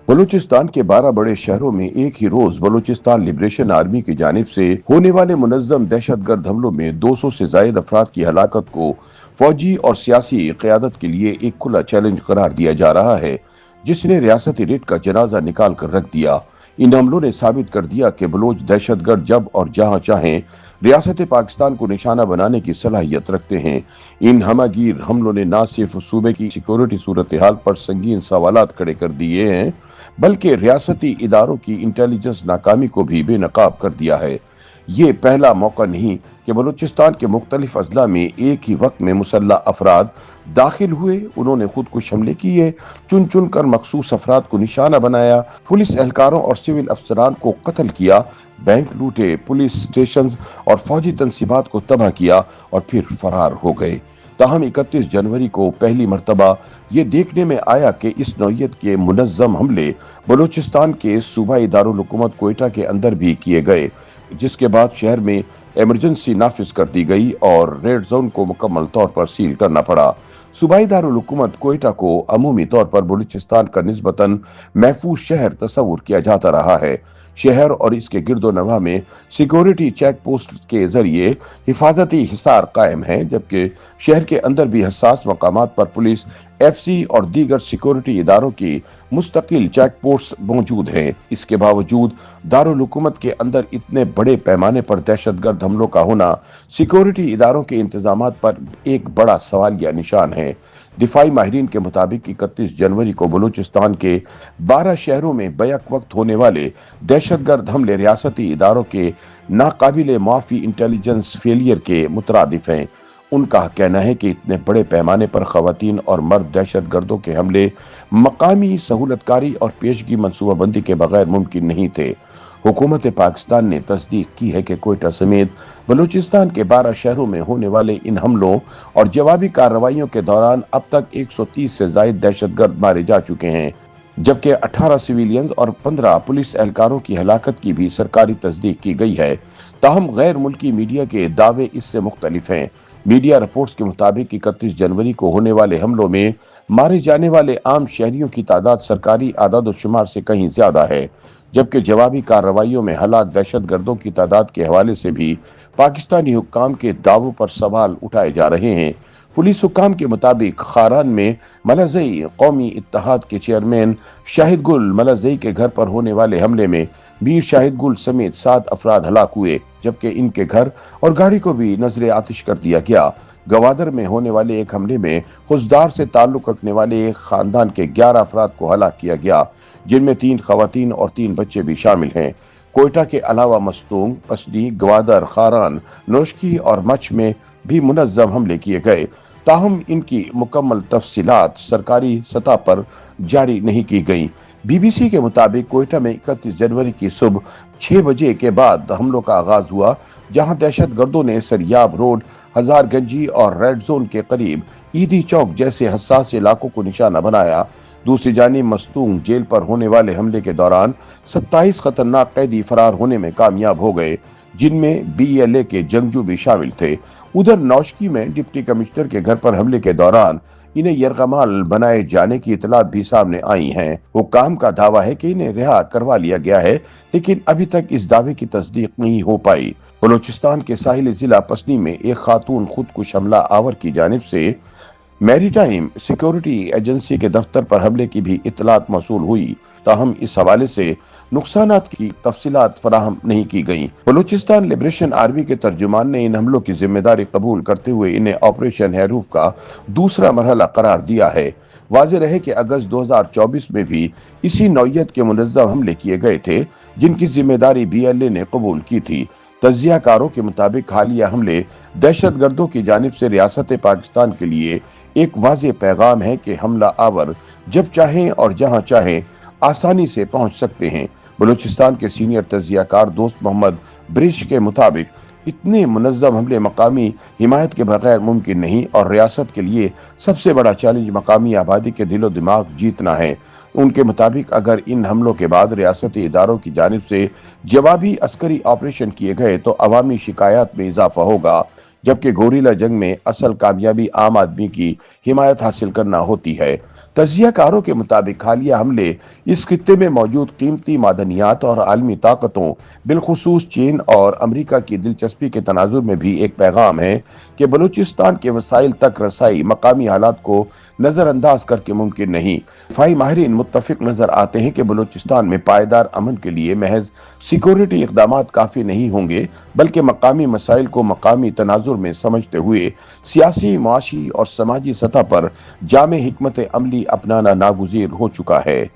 बलूचिस्तान के 12 बड़े शहरों में एक ही रोज बलूचिस्तान लिबरेशन आर्मी की जानिब से होने वाले मुनज्जम दहशतगर्द हमलों में 200 से जायद अफराद की हलाकत को फौजी और सियासी क़यादत के लिए एक खुला चैलेंज करार दिया जा रहा है, जिसने रियासती रिट का जनाजा निकाल कर रख दिया। इन हमलों ने साबित कर दिया कि बलोच दहशतगर्द जब और जहां चाहें रियासत पाकिस्तान को निशाना बनाने की सलाहियत रखते हैं। इन हमगीर हमलों ने न सिर्फ सूबे की सिक्योरिटी सूरत हाल पर संगीन सवालात खड़े कर दिए हैं, बल्कि रियासती इदारों की इंटेलिजेंस नाकामी को भी बेनकाब कर दिया है। ये पहला मौका नहीं कि बलूचिस्तान के मुख्तलिफ अजला में एक ही वक्त में मुसल्लह अफराद दाखिल हुए, उन्होंने खुदकुश हमले किए, चुन चुन कर मखसूस अफराद को निशाना बनाया, पुलिस एहलकारों और सिविल अफसरान को कत्ल किया, बैंक लूटे, पुलिस स्टेशन और फौजी तनसीबात को तबाह किया और फिर फरार हो गए। ताहम 31 जनवरी को पहली मर्तबा ये देखने में आया कि इस नौयत के मुनज्जम हमले बलूचिस्तान के सूबाई दारुल हुकूमत कोयटा के अंदर भी किए गए, जिसके बाद शहर में इमरजेंसी नाफिज कर दी गई और रेड जोन को मुकम्मल तौर पर सील करना पड़ा। सूबाई दारुल हुकूमत कोयटा को अमूमी तौर पर बलूचिस्तान का निस्बतन महफूज शहर तस्वुर किया जाता रहा है। शहर और इसके गिरदो नवाह में सिक्योरिटी चेक पोस्ट के जरिए हिफाजती हिसार कायम है, जबकि शहर के अंदर भी हसास मकामात पर पुलिस, एफसी और दीगर सिक्योरिटी इदारों की मुस्तकिल चेक पोस्ट मौजूद हैं। इसके बावजूद दारुल हुकूमत के अंदर इतने बड़े पैमाने पर दहशतगर्द हमलों का होना सिक्योरिटी इदारों के इंतजामात पर एक बड़ा सवालिया निशान है। दिफाई माहिरीन के मुताबिक 31 जनवरी को बलूचिस्तान के 12 शहरों में बैक वक्त होने वाले दहशतगर्द हमले रियासती इदारों के नाकाबिले माफी इंटेलिजेंस फेलियर के मुतरादिफ हैं। उनका कहना है कि इतने बड़े पैमाने पर खवातीन और मर्द दहशतगर्दों के हमले मकामी सहूलतकारी और पेशगी मनसूबाबंदी के बगैर मुमकिन नहीं थे। हुकूमत पाकिस्तान ने तस्दीक की है कि कोयटा समेत बलूचिस्तान के 12 शहरों में होने वाले इन हमलों और जवाबी कार्रवाइयों के दौरान अब तक 130 से जायद दहशतगर्द मारे जा चुके हैं, जबकि 18 सिविलियंस और 15 पुलिस एहलकारों की हलाकत की भी सरकारी तस्दीक की गई है। ताहम गैर मुल्की मीडिया के दावे इससे मुख्तलिफ हैं। मीडिया रिपोर्ट्स के मुताबिक 31 जनवरी को होने वाले हमलों में मारे जाने वाले आम शहरियों की तादाद सरकारी आदाद शुमार से कहीं ज्यादा है, जबकि जवाबी कार्रवाइयों में हलाक दहशतगर्दों की तादाद के हवाले से भी पाकिस्तानी हुक्काम के दावों पर सवाल उठाए जा रहे हैं। पुलिस हुक्काम के मुताबिक खारान में मलाजई कौमी इत्तेहाद के चेयरमैन शाहिद गुल मलाजई के घर पर होने वाले हमले में मीर शाहिद गुल समेत 7 अफराद हलाक हुए, जबकि इनके घर और गाड़ी को भी नजरे आतिश कर दिया गया। गवादर में होने वाले एक हमले में खुजदार से ताल्लुक रखने वाले एक खानदान के 11 अफराद को हलाक किया गया, जिनमें 3 खवातीन और 3 बच्चे भी शामिल हैं। कोयटा के अलावा मस्तूंग, पसडी, गवादर, खारान, नोशकी और मच में भी मुनज्जम हमले किए गए। ताहम इनकी मुकम्मल तफसीलात सरकारी सतह पर जारी नहीं की गई। बीबीसी के मुताबिक कोयटा में 31 जनवरी की सुबह 6 बजे के बाद हमलों का आगाज हुआ, जहां दहशतगर्दों ने सरियाब रोड, हजारगंजी और रेड जोन के करीब ईदी चौक जैसे हसास इलाकों को निशाना बनाया। दूसरी जानिब मस्तूंग जेल पर होने वाले हमले के दौरान 27 खतरनाक कैदी फरार होने में कामयाब हो गए, जिनमें बीएलए के जंगजू भी शामिल थे। उधर नौशकी में डिप्टी कमिश्नर के घर पर हमले के दौरान इन्हें यरगमाल बनाए जाने की इतलात भी सामने आई हैं। हुक्काम का दावा है कि इन्हें रिहा करवा लिया गया है, लेकिन अभी तक इस दावे की तस्दीक नहीं हो पाई। बलूचिस्तान के साहिली जिला पसनी में एक खातून खुदकुश हमला आवर की जानिब से मैरीटाइम सिक्योरिटी एजेंसी के दफ्तर पर हमले की भी इतलात मौसूल हुई, ताहम इस हवाले से नुकसानात की तफसीलात फराहम नहीं की गई। बलूचिस्तान लिबरेशन आर्मी के तर्जुमान ने इन हमलों की जिम्मेदारी कबूल करते हुए इन्हें ऑपरेशन हैरूफ का दूसरा मरहला करार दिया है। वाज़ेह रहे कि अगस्त 2024 में भी इसी नौयत के मुनज़्ज़म हमले किए गए थे, जिनकी जिम्मेदारी बीएलए ने कबूल की थी। तज्जियाकारों के मुताबिक हालिया हमले दहशतगर्दों की जानिब से रियासत पाकिस्तान के लिए एक वाज़ेह पैगाम है कि हमला आवर जब चाहें और जहां चाहें आसानी से पहुंच सकते हैं। बलूचिस्तान के सीनियर तज्जियाकार दोस्त मोहम्मद ब्रिश के मुताबिक इतने मुनज़्ज़म हमले मकामी हिमायत के बगैर मुमकिन नहीं और रियासत के लिए सबसे बड़ा चैलेंज मकामी आबादी के दिलो दिमाग जीतना है। उनके मुताबिक अगर इन हमलों के बाद रियासती इदारों की जानिब से जवाबी अस्करी ऑपरेशन किए गए तो अवामी शिकायत में इजाफा होगा। जबकि गोरिल्ला जंग में असल कामयाबी आम आदमी की हिमायत हासिल करना होती है। तजियाकारों के मुताबिक हालिया हमले इस खित्ते में मौजूद कीमती मादनियात और आलमी ताकतों बिलखुसूस चीन और अमरीका की दिलचस्पी के तनाजुर में भी एक पैगाम है कि बलूचिस्तान के वसाइल तक रसाई मकामी हालात को नजरअंदाज करके मुमकिन नहीं। दिफाई माहिरीन मुत्तफिक नजर आते हैं कि बलूचिस्तान में पायदार अमन के लिए महज सिक्योरिटी इकदामात काफी नहीं होंगे, बल्कि मकामी मसाइल को मकामी तनाजुर में समझते हुए सियासी, मुआशी और समाजी सतह पर जामे हिकमत अमली अपनाना नागुज़ीर हो चुका है।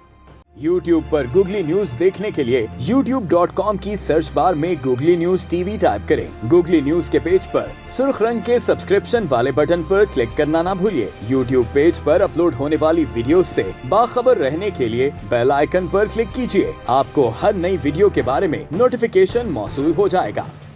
YouTube पर गूगली न्यूज देखने के लिए youtube.com की सर्च बार में गूगली न्यूज टीवी टाइप करें। गूगली न्यूज के पेज पर सुर्ख रंग के सब्सक्रिप्शन वाले बटन पर क्लिक करना ना भूलिए। YouTube पेज पर अपलोड होने वाली वीडियोस से बाखबर रहने के लिए बेल आइकन पर क्लिक कीजिए। आपको हर नई वीडियो के बारे में नोटिफिकेशन मौसूल हो जाएगा।